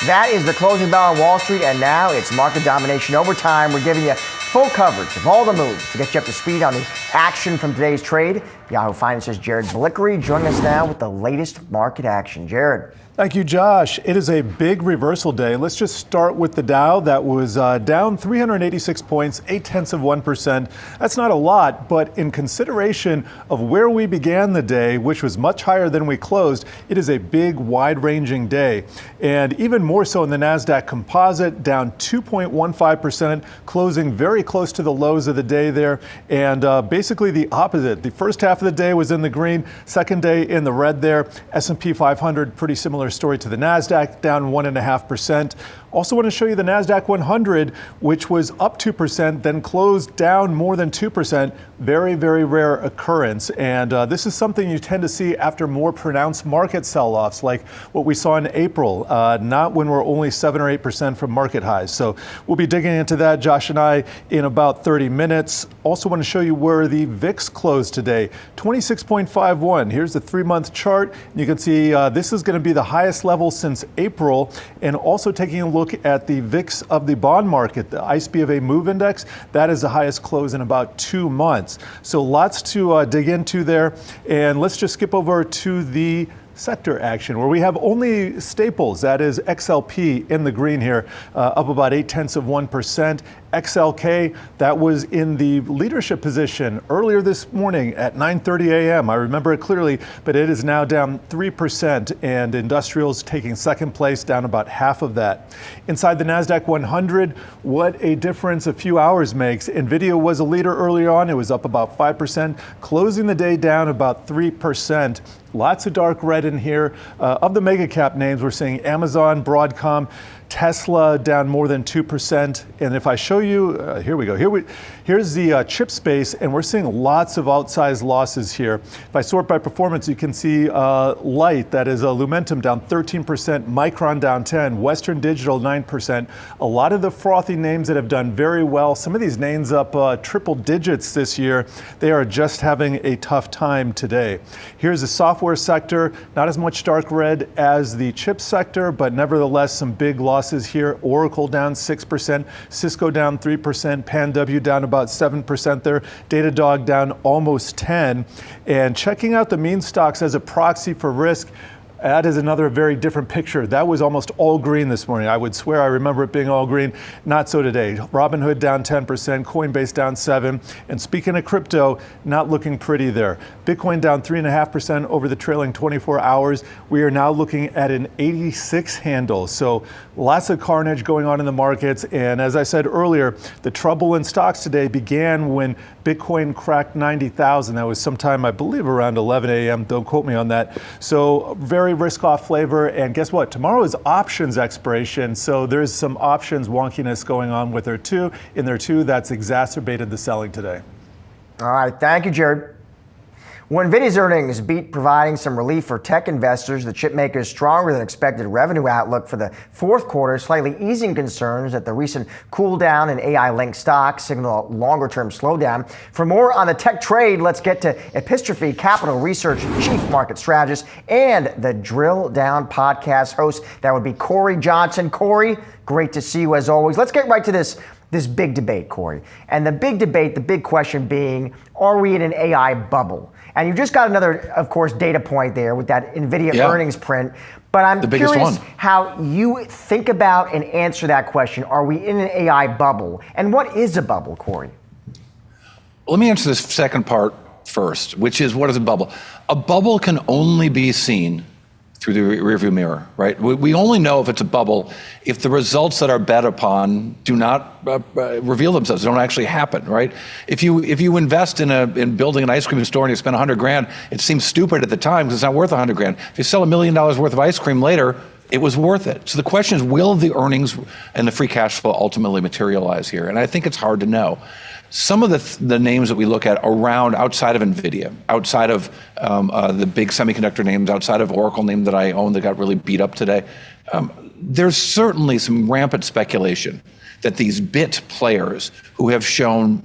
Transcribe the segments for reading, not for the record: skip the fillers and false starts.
That is the closing bell on Wall Street, and now it's market domination overtime. We're giving you full coverage of all the moves to get you up to speed on the action from today's trade. Yahoo Finance's Jared Blickery joining us now with the latest market action. Jared. Thank you, Josh. It is a big reversal day. Let's just start with the Dow. That was down 386 points, 0.8%. That's not a lot, but in consideration of where we began the day, which was much higher than we closed, it is a big, wide-ranging day. And even more so in the NASDAQ Composite, down 2.15%, closing very close to the lows of the day there. And basically the opposite. The first half of the day was in the green, second day in the red there. S&P 500, pretty similar story to the NASDAQ, down 1.5%. Also want to show you the NASDAQ 100, which was up 2%, then closed down more than 2%. Very, very rare occurrence. And this is something you tend to see after more pronounced market sell-offs, like what we saw in April, not when we're only 7 or 8% from market highs. So we'll be digging into that, Josh and I, in about 30 minutes. Also want to show you where the VIX closed today, 26.51. Here's the 3-month chart. You can see this is going to be the highest level since April, and also taking a look at the VIX of the bond market, the ICE BofA Move Index, that is the highest close in about 2 months. So lots to dig into there. And let's just skip over to the sector action, where we have only staples, that is XLP in the green here, up about 0.8%. XLK, that was in the leadership position earlier this morning at 9:30 a.m. I remember it clearly, but it is now down 3%, and industrials taking second place, down about half of that. Inside the NASDAQ 100, what a difference a few hours makes. Nvidia was a leader early on. It was up about 5%, closing the day down about 3%. Lots of dark red in here. Of the mega cap names, we're seeing Amazon, Broadcom, Tesla down more than 2%. And if I show you, here we go. Here's the chip space, and we're seeing lots of outsized losses here. If I sort by performance, you can see Light, that is Lumentum, down 13%, Micron down 10%, Western Digital 9%. A lot of the frothy names that have done very well, some of these names up triple digits this year, they are just having a tough time today. Here's the software sector, not as much dark red as the chip sector, but nevertheless some big losses here. Oracle down 6%, Cisco down 3%, PanW down about 7% there, Datadog down almost 10%. And checking out the meme stocks as a proxy for risk, that is another very different picture. That was almost all green this morning. I would swear I remember it being all green. Not so today. Robinhood down 10%, Coinbase down 7%. And speaking of crypto, not looking pretty there. Bitcoin down 3.5% over the trailing 24 hours. We are now looking at an 86 handle. So lots of carnage going on in the markets. And as I said earlier, the trouble in stocks today began when Bitcoin cracked 90,000. That was sometime, I believe, around 11 a.m. Don't quote me on that. So very risk-off flavor. And guess what? Tomorrow is options expiration. So there's some options wonkiness going on with there too. In there too, that's exacerbated the selling today. All right. Thank you, Jared. When Nvidia's earnings beat, providing some relief for tech investors, the chipmaker's stronger than expected revenue outlook for the fourth quarter, slightly easing concerns that the recent cool down in AI-linked stocks signal a longer-term slowdown. For more on the tech trade, let's get to Epistrophy Capital Research Chief Market Strategist and the Drill Down podcast host. That would be Cory Johnson. Cory, great to see you as always. Let's get right to this big debate, Cory. And the big debate, the big question being, are we in an AI bubble? And you just got another, of course, data point there with that Nvidia earnings print. But I'm curious how you think about and answer that question. Are we in an AI bubble? And what is a bubble, Cory? Let me answer this second part first, which is, what is a bubble? A bubble can only be seen through the rearview mirror, right? We only know if it's a bubble if the results that are bet upon do not reveal themselves, don't actually happen, right? If you invest in building an ice cream store and you spend $100,000, it seems stupid at the time because it's not worth $100,000. If you sell $1 million worth of ice cream later, it was worth it. So the question is, will the earnings and the free cash flow ultimately materialize here? And I think it's hard to know. Some of the names that we look at around outside of Nvidia, outside of the big semiconductor names, outside of Oracle name that I own that got really beat up today, there's certainly some rampant speculation that these bit players who have shown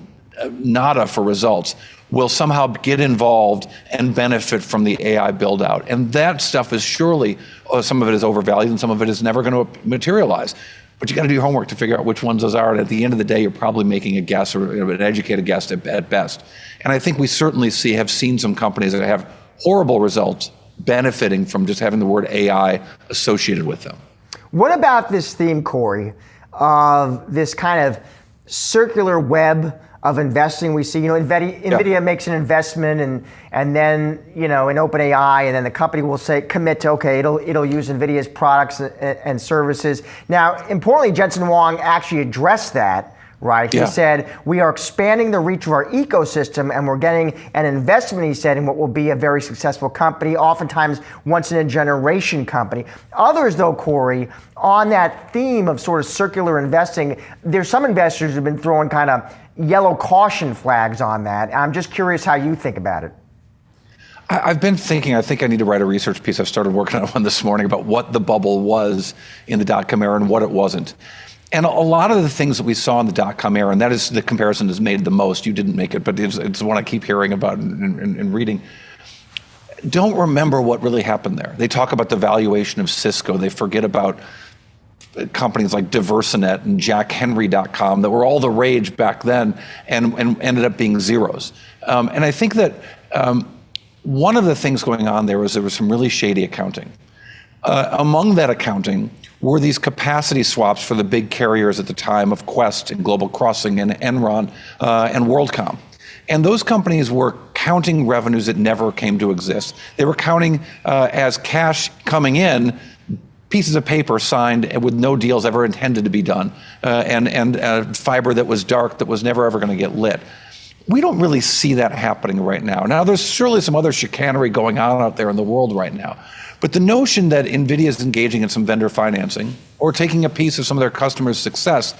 nada for results will somehow get involved and benefit from the AI build out. And that stuff is surely, some of it is overvalued and some of it is never going to materialize. But you got to do your homework to figure out which ones those are. And at the end of the day, you're probably making a guess or an educated guess at best. And I think we certainly have seen some companies that have horrible results benefiting from just having the word AI associated with them. What about this theme, Cory, of this kind of circular web of investing we see? Nvidia makes an investment and then, in OpenAI, and then the company will commit to, okay, it'll use Nvidia's products and services. Now, importantly, Jensen Huang actually addressed that, right? He said, we are expanding the reach of our ecosystem and we're getting an investment, he said, in what will be a very successful company, oftentimes once in a generation company. Others, though, Cory, on that theme of sort of circular investing, there's some investors who've been throwing kind of yellow caution flags on that. I'm just curious how you think about it. I've been thinking, I think I need to write a research piece. I've started working on one this morning about what the bubble was in the dot-com era and what it wasn't. And a lot of the things that we saw in the dot-com era, and that is the comparison is made the most. You didn't make it, but it's one I keep hearing about and reading. Don't remember what really happened there. They talk about the valuation of Cisco. They forget about companies like Diversinet and JackHenry.com that were all the rage back then and ended up being zeros. And I think that one of the things going on there was some really shady accounting. Among that accounting were these capacity swaps for the big carriers at the time of Quest and Global Crossing and Enron and WorldCom. And those companies were counting revenues that never came to exist. They were counting as cash coming in, pieces of paper signed with no deals ever intended to be done, and fiber that was dark that was never ever going to get lit. We don't really see that happening right now. Now, there's surely some other chicanery going on out there in the world right now. But the notion that Nvidia is engaging in some vendor financing or taking a piece of some of their customers' success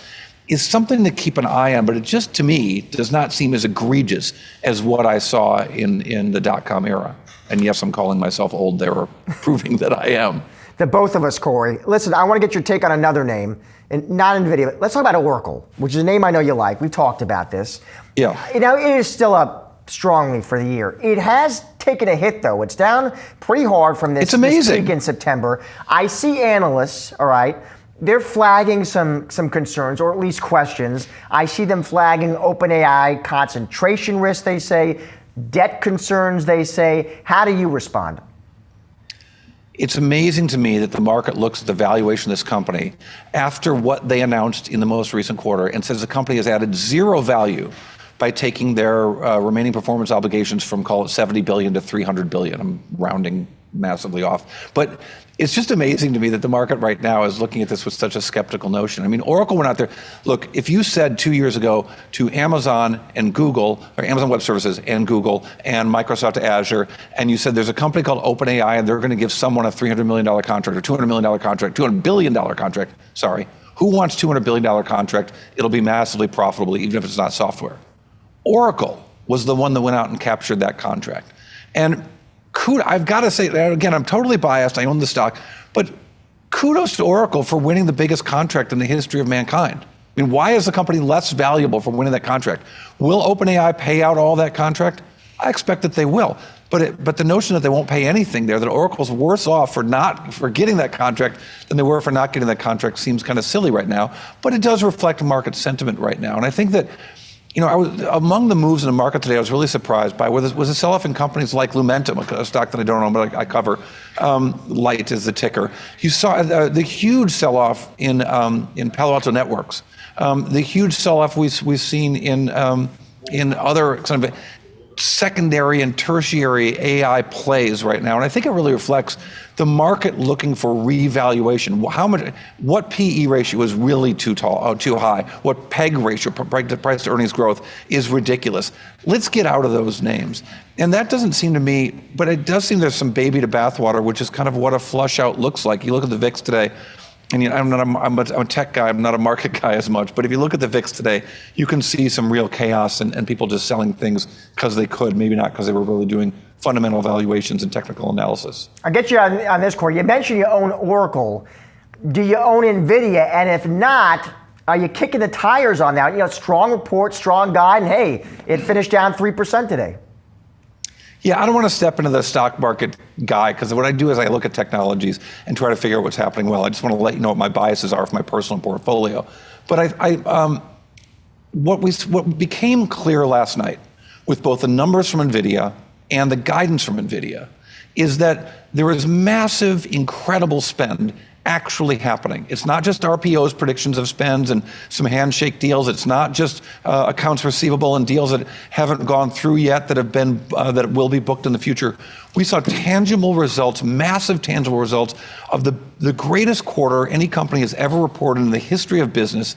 is something to keep an eye on, but it just, to me, does not seem as egregious as what I saw in the dot-com era. And yes, I'm calling myself old there, or proving that I am. The both of us, Cory. Listen, I want to get your take on another name, and not Nvidia, but let's talk about Oracle, which is a name I know you like. We've talked about this. Yeah. It is still up strongly for the year. It has taken a hit, though. It's down pretty hard from this peak in September. I see analysts, all right, they're flagging some concerns, or at least questions. I see them flagging OpenAI concentration risk, they say, debt concerns, they say. How do you respond? It's amazing to me that the market looks at the valuation of this company after what they announced in the most recent quarter and says the company has added zero value by taking their remaining performance obligations from, call it, $70 billion to $300 billion. I'm rounding massively off. But it's just amazing to me that the market right now is looking at this with such a skeptical notion. I mean, Oracle went out there. Look, if you said 2 years ago to Amazon and Google, or Amazon Web Services and Google and Microsoft Azure, and you said there's a company called OpenAI and they're going to give someone a $300 million contract or $200 million contract, $200 billion contract, sorry. Who wants $200 billion contract? It'll be massively profitable, even if it's not software. Oracle was the one that went out and captured that contract. And I've got to say, again, I'm totally biased, I own the stock, but kudos to Oracle for winning the biggest contract in the history of mankind. I mean, why is the company less valuable for winning that contract? Will OpenAI pay out all that contract? I expect that they will. But the notion that they won't pay anything there, that Oracle's worse off for getting that contract than they were for not getting that contract, seems kind of silly right now. But it does reflect market sentiment right now. And I think that, I was among the moves in the market today, I was really surprised by was a sell-off in companies like Lumentum, a stock that I don't own, but I cover. Light is the ticker. You saw the huge sell-off in Palo Alto Networks. The huge sell-off we've seen in other kind of secondary and tertiary AI plays right now. And I think it really reflects the market looking for revaluation. What PE ratio is really too high? What PEG ratio, price to earnings growth, is ridiculous? Let's get out of those names. And that doesn't seem to me, but it does seem there's some baby to bathwater, which is kind of what a flush out looks like. You look at the VIX today, and I'm a tech guy, I'm not a market guy as much, but if you look at the VIX today, you can see some real chaos and people just selling things because they could, maybe not because they were really doing fundamental valuations and technical analysis. I'll get you on this, Cory. You mentioned you own Oracle. Do you own Nvidia? And if not, Are you kicking the tires on that? Strong report, strong guide, and hey, it finished down 3% today. Yeah, I don't want to step into the stock market guy, because what I do is I look at technologies and try to figure out what's happening well. I just want to let you know what my biases are for my personal portfolio. But what became clear last night with both the numbers from Nvidia and the guidance from Nvidia is that there is massive, incredible spend actually happening. It's not just RPO's predictions of spends and some handshake deals. It's not just accounts receivable and deals that haven't gone through yet that will be booked in the future. We saw tangible results, massive tangible results of the greatest quarter any company has ever reported in the history of business.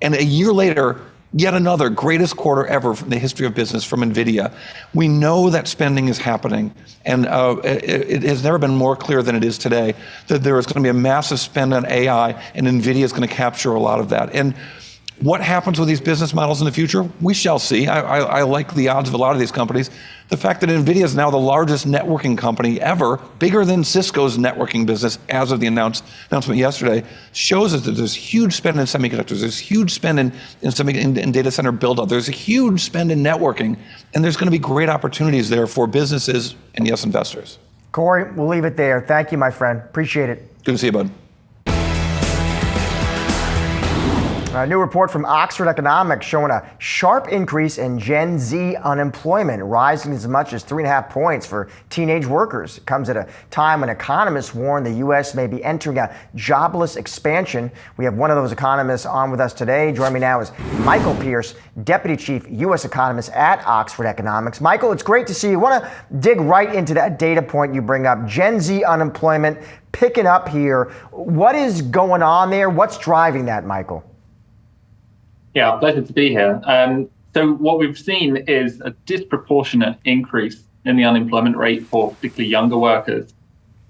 And a year later, yet another greatest quarter ever from the history of business from Nvidia. We know that spending is happening, and it has never been more clear than it is today that there is going to be a massive spend on AI, and Nvidia is going to capture a lot of that. And what happens with these business models in the future? We shall see. I like the odds of a lot of these companies. The fact that Nvidia is now the largest networking company ever, bigger than Cisco's networking business as of the announcement yesterday, shows us that there's huge spend in semiconductors. There's huge spend in data center build-out. There's a huge spend in networking, and there's going to be great opportunities there for businesses and, yes, investors. Cory, we'll leave it there. Thank you, my friend. Appreciate it. Good to see you, bud. A new report from Oxford Economics showing a sharp increase in Gen Z unemployment, rising as much as 3.5 points for teenage workers. It comes at a time when economists warn the U.S. may be entering a jobless expansion. We have one of those economists on with us today. Joining me now is Michael Pearce, Deputy Chief U.S. Economist at Oxford Economics. Michael, it's great to see you. I want to dig right into that data point you bring up. Gen Z unemployment picking up here. What is going on there? What's driving that, Michael? Yeah, pleasure to be here. So what we've seen is a disproportionate increase in the unemployment rate for particularly younger workers.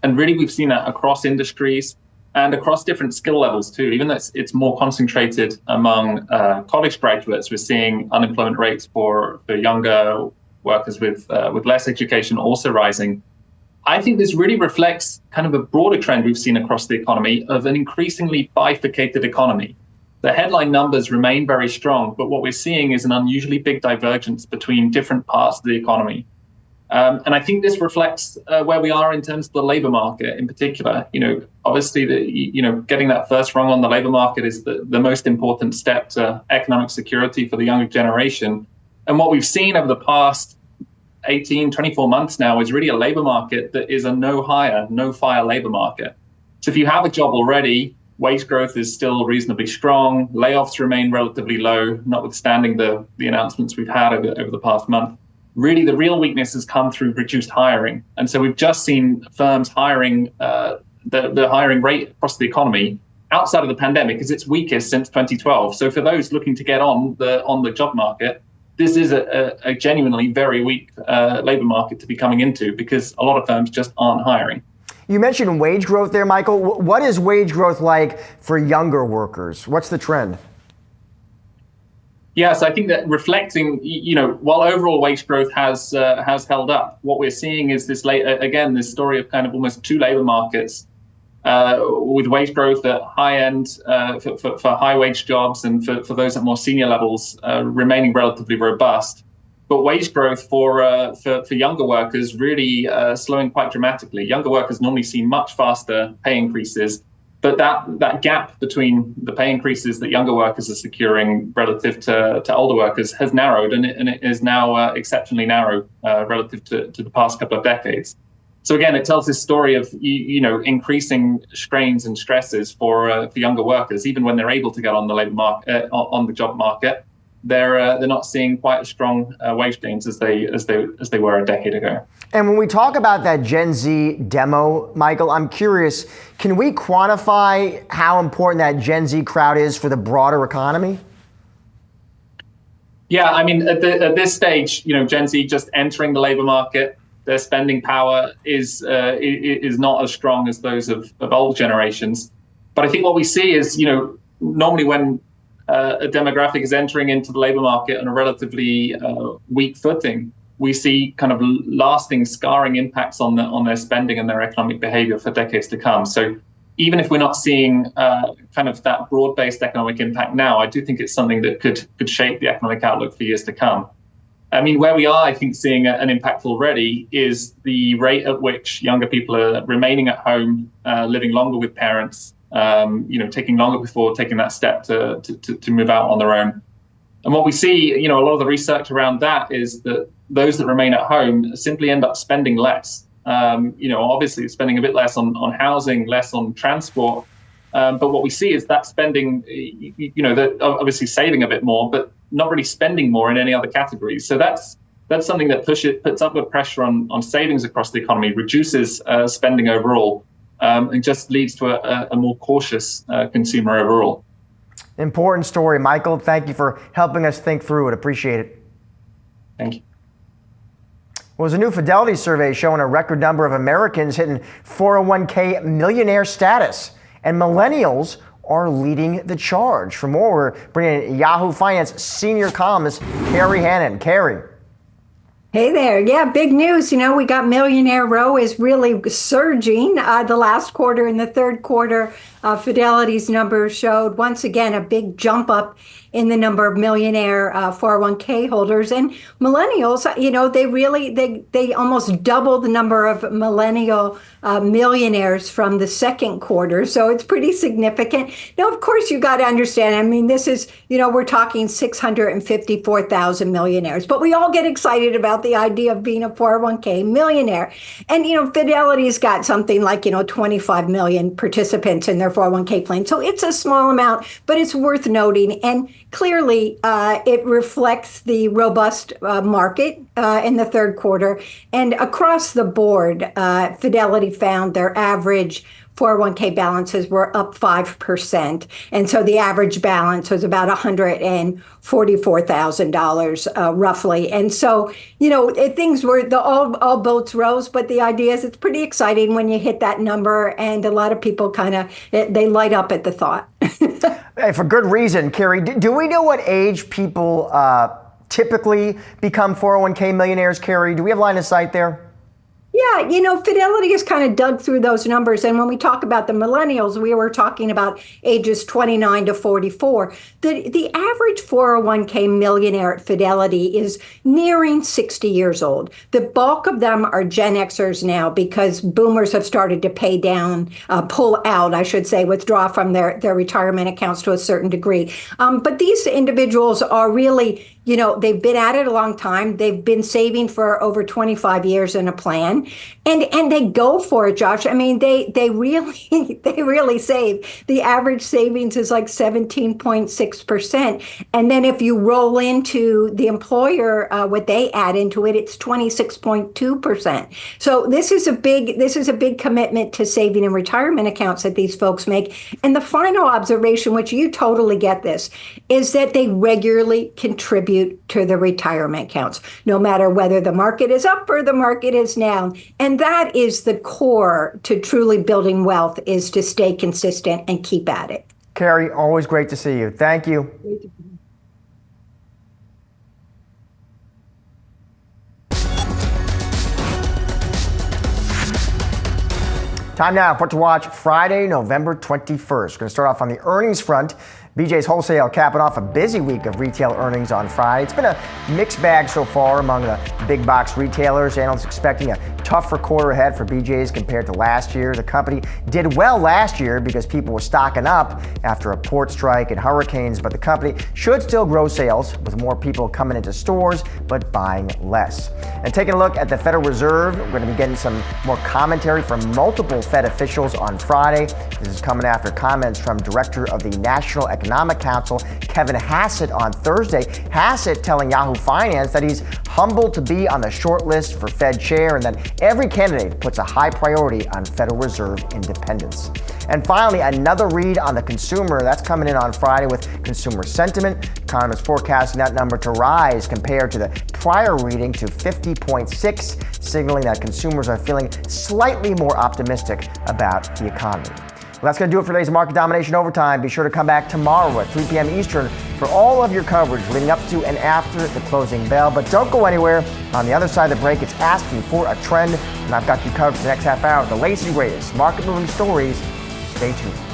And really, we've seen that across industries and across different skill levels too. Even though it's more concentrated among college graduates, we're seeing unemployment rates for younger workers with less education also rising. I think this really reflects kind of a broader trend we've seen across the economy of an increasingly bifurcated economy. The headline numbers remain very strong, but what we're seeing is an unusually big divergence between different parts of the economy. And I think this reflects where we are in terms of the labor market in particular. Obviously, getting that first rung on the labor market is the most important step to economic security for the younger generation. And what we've seen over the past 18, 24 months now is really a labor market that is a no hire, no fire labor market. So if you have a job already, wage growth is still reasonably strong. Layoffs remain relatively low, notwithstanding the announcements we've had over the past month. Really, the real weakness has come through reduced hiring. And so we've just seen firms hiring, the hiring rate across the economy outside of the pandemic is its weakest since 2012. So for those looking to get on the job market, this is a genuinely very weak labor market to be coming into because a lot of firms just aren't hiring. You mentioned wage growth there, Michael. What is wage growth like for younger workers? What's the trend? Yes, I think that reflecting, while overall wage growth has held up, what we're seeing is this story of kind of almost two labor markets with wage growth at high end for high wage jobs and for those at more senior levels remaining relatively robust. But wage growth for younger workers really slowing quite dramatically. Younger workers normally see much faster pay increases, but that gap between the pay increases that younger workers are securing relative to older workers has narrowed, and it is now exceptionally narrow relative to the past couple of decades. So again, it tells this story of increasing strains and stresses for younger workers, even when they're able to get on the labor market, on the job market. They're not seeing quite as strong wage gains as they were a decade ago. And when we talk about that Gen Z demo, Michael, I'm curious, can we quantify how important that Gen Z crowd is for the broader economy? Yeah, I mean, at this stage, Gen Z just entering the labor market, their spending power is not as strong as those of old generations. But I think what we see is, normally when a demographic is entering into the labor market on a relatively weak footing, we see kind of lasting scarring impacts on their spending and their economic behavior for decades to come. So, even if we're not seeing kind of that broad-based economic impact now, I do think it's something that could shape the economic outlook for years to come. I mean, where we are, I think, seeing an impact already is the rate at which younger people are remaining at home, living longer with parents, taking longer before taking that step to move out on their own. And what we see, a lot of the research around that is that those that remain at home simply end up spending less. Obviously spending a bit less on housing, less on transport. But what we see is that spending, they're obviously saving a bit more, but not really spending more in any other categories. So that's something that puts upward pressure on savings across the economy, reduces spending overall, and just leads to a more cautious consumer overall. Important story, Michael. Thank you for helping us think through it. Appreciate it. Thank you. Well, there's a new Fidelity survey showing a record number of Americans hitting 401k millionaire status, and millennials are leading the charge. For more, we're bringing in Yahoo Finance senior columnist Cory Hannon. Cory. Hey there. Yeah, big news. We got Millionaire Row is really surging. The last quarter and the third quarter, Fidelity's numbers showed once again a big jump up in the number of millionaire 401k holders. And millennials, they almost doubled the number of millennial millionaires from the second quarter. So it's pretty significant. Now, of course, you got to understand, I mean, this is, we're talking 654,000 millionaires, but we all get excited about the idea of being a 401k millionaire. And, Fidelity's got something like, 25 million participants in their 401k plan. So it's a small amount, but it's worth noting. And clearly, it reflects the robust market in the third quarter. And across the board, Fidelity found their average 401k balances were up 5%. And so the average balance was about $144,000 roughly. And so, things were, all boats rose, but the idea is it's pretty exciting when you hit that number, and a lot of people they light up at the thought. Hey, for good reason, Cory. Do we know what age people typically become 401k millionaires, Cory? Do we have line of sight there? Yeah, Fidelity has kind of dug through those numbers. And when we talk about the millennials, we were talking about ages 29 to 44. The average 401k millionaire at Fidelity is nearing 60 years old. The bulk of them are Gen Xers now because boomers have started to pay down, pull out, I should say, withdraw from their retirement accounts to a certain degree. But these individuals are really, they've been at it a long time. They've been saving for over 25 years in a plan, and they go for it, Josh. I mean, they really save. The average savings is like 17.6%, and then if you roll into the employer what they add into it, it's 26.2%. So this is a big commitment to saving in retirement accounts that these folks make. And the final observation, which you totally get this, is that they regularly contribute to the retirement accounts, no matter whether the market is up or the market is down. And that is the core to truly building wealth, is to stay consistent and keep at it. Cory, always great to see you. Thank you. Time now for to watch Friday, November 21st. We're going to start off on the earnings front. BJ's Wholesale capping off a busy week of retail earnings on Friday. It's been a mixed bag so far among the big box retailers. Analysts expecting a tougher quarter ahead for BJ's compared to last year. The company did well last year because people were stocking up after a port strike and hurricanes, but the company should still grow sales with more people coming into stores but buying less. And taking a look at the Federal Reserve, we're going to be getting some more commentary from multiple Fed officials on Friday. This is coming after comments from Director of the National Economic Council, Kevin Hassett, on Thursday. Hassett telling Yahoo Finance that he's humbled to be on the short list for Fed chair and that every candidate puts a high priority on Federal Reserve independence. And finally, another read on the consumer. That's coming in on Friday with consumer sentiment. Economists forecasting that number to rise compared to the prior reading to 50.6, signaling that consumers are feeling slightly more optimistic about the economy. Well, that's going to do it for today's Market Domination Overtime. Be sure to come back tomorrow at 3 p.m. Eastern for all of your coverage leading up to and after the closing bell. But don't go anywhere. On the other side of the break, it's asking for a trend, and I've got you covered for the next half hour with the latest and greatest market-moving stories Stay tuned.